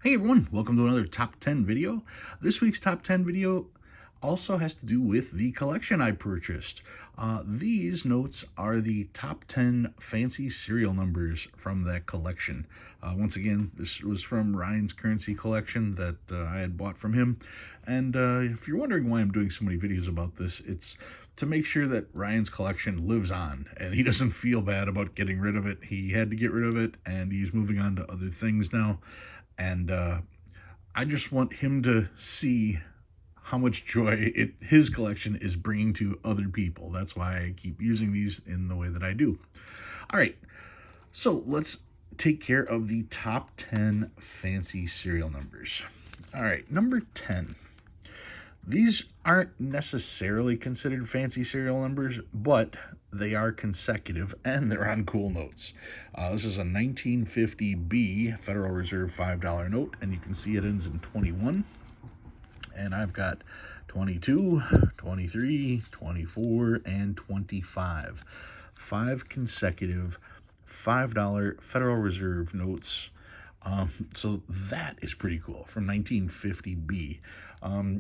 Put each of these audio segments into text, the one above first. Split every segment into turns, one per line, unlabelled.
Hey everyone, welcome to another top 10 video. This week's top 10 video also has to do with the collection I purchased. These notes are the top 10 fancy serial numbers from that collection. Once again, this was from Ryan's Currency collection that I had bought from him. And if you're wondering why I'm doing so many videos about this, it's to make sure that Ryan's collection lives on and he doesn't feel bad about getting rid of it. He had to get rid of it and he's moving on to other things now. And I just want him to see how much joy his collection is bringing to other people. That's why I keep using these in the way that I do. All right, so let's take care of the top 10 fancy serial numbers. All right, number 10. These aren't necessarily considered fancy serial numbers, but they are consecutive and they're on cool notes. This is a 1950B Federal Reserve $5 note, and you can see it ends in 21. And I've got 22, 23, 24, and 25. 5 consecutive $5 Federal Reserve notes. So that is pretty cool from 1950B.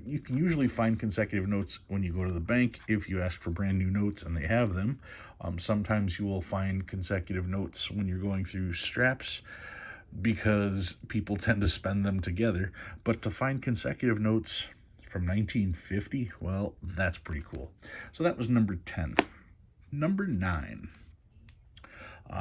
You can usually find consecutive notes when you go to the bank if you ask for brand new notes and they have them. Sometimes you will find consecutive notes when you're going through straps because people tend to spend them together. But to find consecutive notes from 1950, well, that's pretty cool. So that was number 10. Number 9.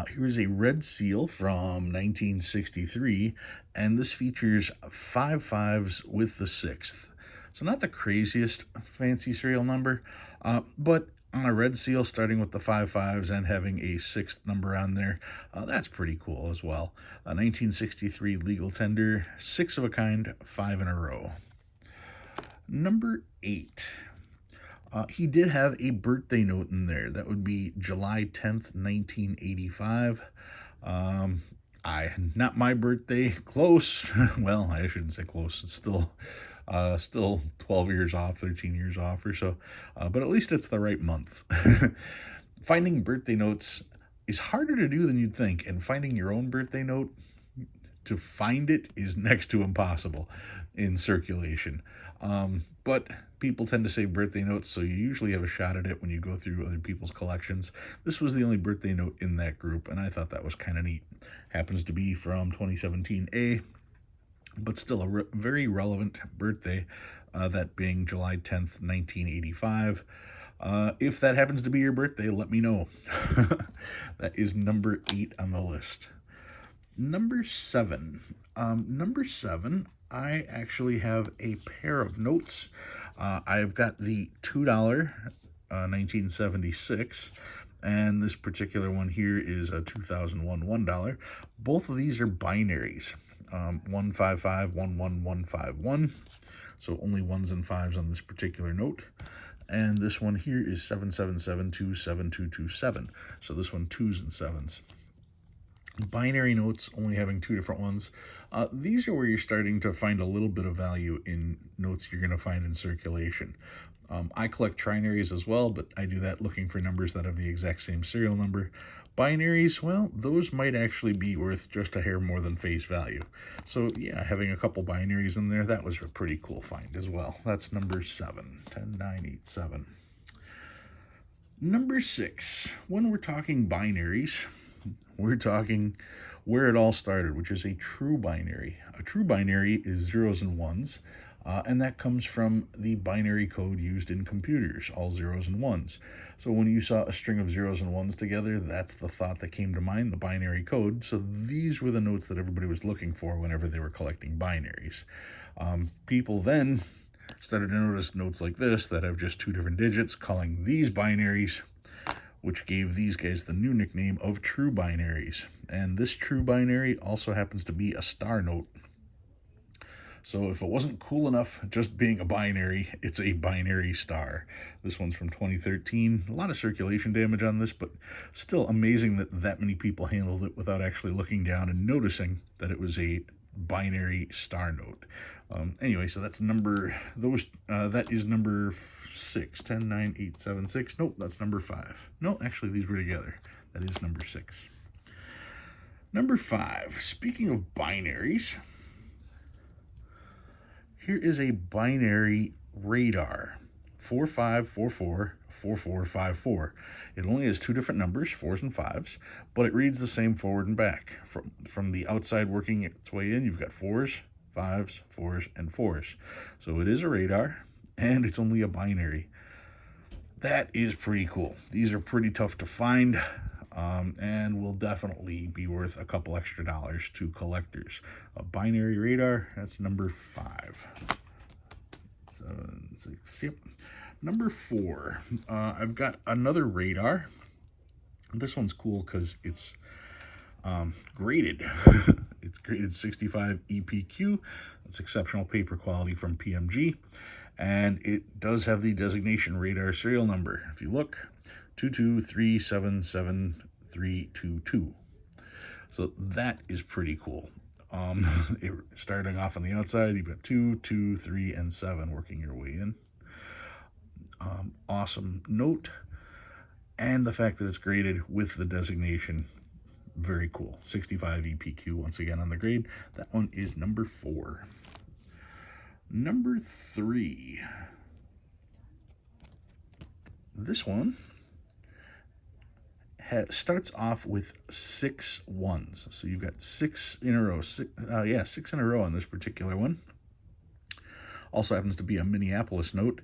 Here's a red seal from 1963, and this features 5 5s with the 6th. So not the craziest fancy serial number, but on a red seal starting with the 5 5s and having a 6th number on there, that's pretty cool as well. 1963 legal tender, 6 of a kind, 5 in a row. Number 8. He did have a birthday note in there. That would be July 10th, 1985. Not my birthday, close. Well, I shouldn't say close. It's still 12 years off, 13 years off or so. But at least it's the right month. Finding birthday notes is harder to do than you'd think. And finding your own birthday note, to find it is next to impossible in circulation. But people tend to save birthday notes, so you usually have a shot at it when you go through other people's collections. This was the only birthday note in that group, and I thought that was kind of neat. Happens to be from 2017A, but still a very relevant birthday, that being July 10th, 1985. If that happens to be your birthday, let me know. That is number 8 on the list. Number 7. Number 7, I actually have a pair of notes. I've got the $2 1976, and this particular one here is a 2001 $1. Both of these are binaries, 155, 11151. So only 1s and 5s on this particular note. And this one here is 77727227. So this one 2s and 7s. Binary notes only having 2 different ones. These are where you're starting to find a little bit of value in notes you're going to find in circulation. I collect trinaries as well, but I do that looking for numbers that have the exact same serial number. Binaries, well, those might actually be worth just a hair more than face value. So yeah, having a couple binaries in there, that was a pretty cool find as well. That's number 7, 10987. Number 6, when we're talking binaries, we're talking where it all started, which is a true binary. A true binary is 0s and 1s, and that comes from the binary code used in computers, all 0s and 1s. So when you saw a string of 0s and 1s together, that's the thought that came to mind, the binary code. So these were the notes that everybody was looking for whenever they were collecting binaries. People then started to notice notes like this that have just 2 different digits, calling these binaries, which gave these guys the new nickname of true binaries. And this true binary also happens to be a star note. So if it wasn't cool enough just being a binary, it's a binary star. This one's from 2013. A lot of circulation damage on this, but still amazing that many people handled it without actually looking down and noticing that it was a binary star note. Anyway, so that's that is number 6, 109,876. Nope, that's number 5. No, actually these were together. That is number 6. Number 5, speaking of binaries, Here is a binary radar, 45444454. It only has two different numbers, fours and fives, but it reads the same forward and back. From the outside working its way in, you've got fours, fives, fours, and fours. So it is a radar, and it's only a binary. That is pretty cool. These are pretty tough to find, and will definitely be worth a couple extra dollars to collectors. A binary radar, that's number 5. 7, 6, yep. Number 4, I've got another radar. This one's cool because it's graded. It's graded 65 EPQ. That's exceptional paper quality from PMG. And it does have the designation radar serial number. If you look, 223777322. So that is pretty cool. Starting off on the outside, you've got 2, 2, 3, and 7 working your way in. Awesome note. And the fact that it's graded with the designation, very cool. 65 EPQ once again on the grade. That one is number 4. Number 3. This one starts off with 6 ones. So you've got 6 in a row. 6 in a row on this particular one. Also happens to be a Minneapolis note.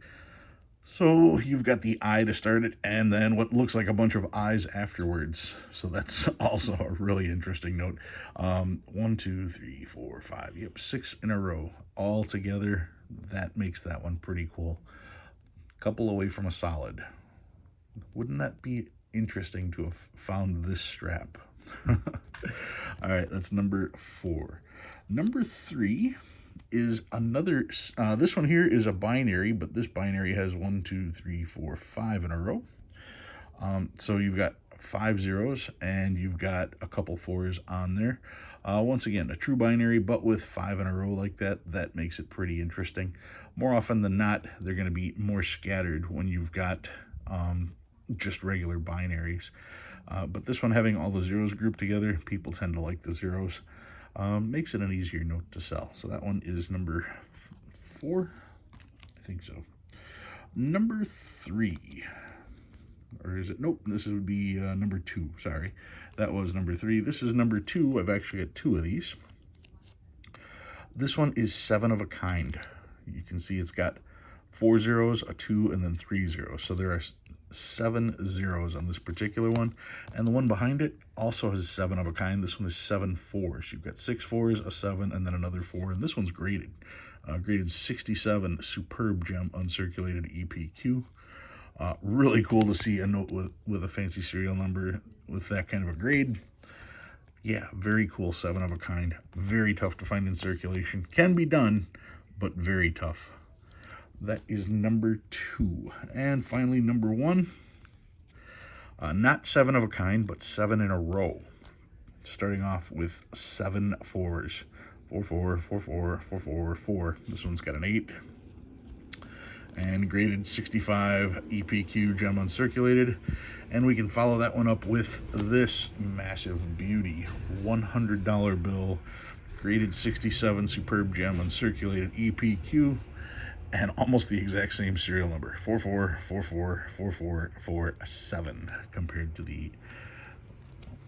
So you've got the I to start it, and then what looks like a bunch of I's afterwards. So that's also a really interesting note. 1, 2, 3, 4, 5. Yep, 6 in a row all together. That makes that one pretty cool. Couple away from a solid. Wouldn't that be interesting to have found this strap? All right, that's number 4. Number 3 is another, this one here is a binary, but this binary has 1, 2, 3, 4, 5 in a row. So you've got 5 zeros and you've got a couple 4s on there. Once again, a true binary, but with 5 in a row like that, that makes it pretty interesting. More often than not, they're going to be more scattered when you've got just regular binaries. But this one having all the zeros grouped together, people tend to like the zeros. Makes it an easier note to sell. So that one is number 4. I think so. Number 3. Or is it? Nope, this would be number 2. Sorry. That was number 3. This is number 2. I've actually got 2 of these. This one is 7 of a kind. You can see it's got 4 zeros, a 2, and then 3 zeros. So there are 7 zeros on this particular one, and the one behind it also has 7 of a kind. This one is 7 4s. You've got 6 4s, a 7, and then another 4, and this one's graded. Graded 67 superb gem uncirculated EPQ. Really cool to see a note with a fancy serial number with that kind of a grade. Yeah, very cool. 7 of a kind. Very tough to find in circulation. Can be done, but very tough. That is number 2. And finally, number 1. Not 7 of a kind, but 7 in a row. Starting off with 7 4s. 4, 4, 4, 4, 4, 4, 4. This one's got an 8. And graded 65 EPQ gem uncirculated. And we can follow that one up with this massive beauty. $100 bill. Graded 67 superb gem uncirculated EPQ. And almost the exact same serial number, 44444447, compared to the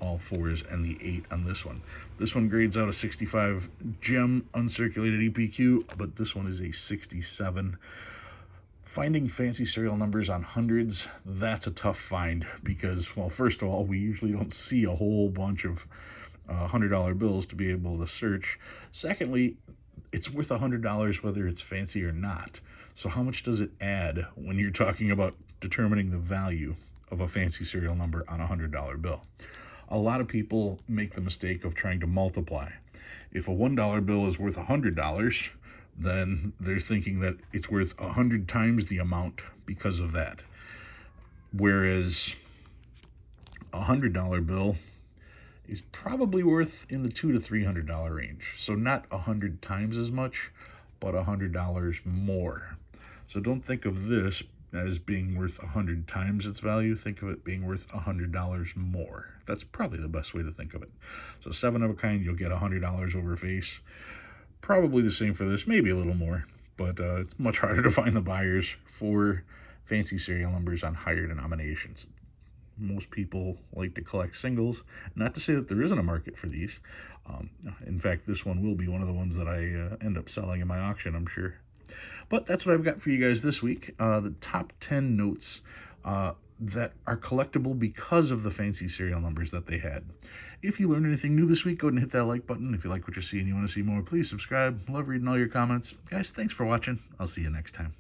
all 4s and the 8 on this one. This one grades out a 65 gem uncirculated EPQ, but this one is a 67. Finding fancy serial numbers on hundreds, that's a tough find because, well, first of all, we usually don't see a whole bunch of $100 bills to be able to search. Secondly, it's worth $100 whether it's fancy or not. So how much does it add when you're talking about determining the value of a fancy serial number on a $100 bill? A lot of people make the mistake of trying to multiply. If a $1 bill is worth $100, then they're thinking that it's worth 100 times the amount because of that. Whereas a $100 bill is probably worth in the $200 to $300 range. So not 100 times as much, but $100 more. So don't think of this as being worth 100 times its value. Think of it being worth $100 more. That's probably the best way to think of it. So 7 of a kind, you'll get $100 over face. Probably the same for this, maybe a little more. but it's much harder to find the buyers for fancy serial numbers on higher denominations. Most people like to collect singles. Not to say that there isn't a market for these. Um, in fact, this one will be one of the ones that I end up selling in my auction, I'm sure. But that's what I've got for you guys this week. The top 10 notes that are collectible because of the fancy serial numbers that they had. If you learned anything new this week, go ahead and hit that like button. If you like what you see and you want to see more, please subscribe. Love reading all your comments. Guys, thanks for watching. I'll see you next time.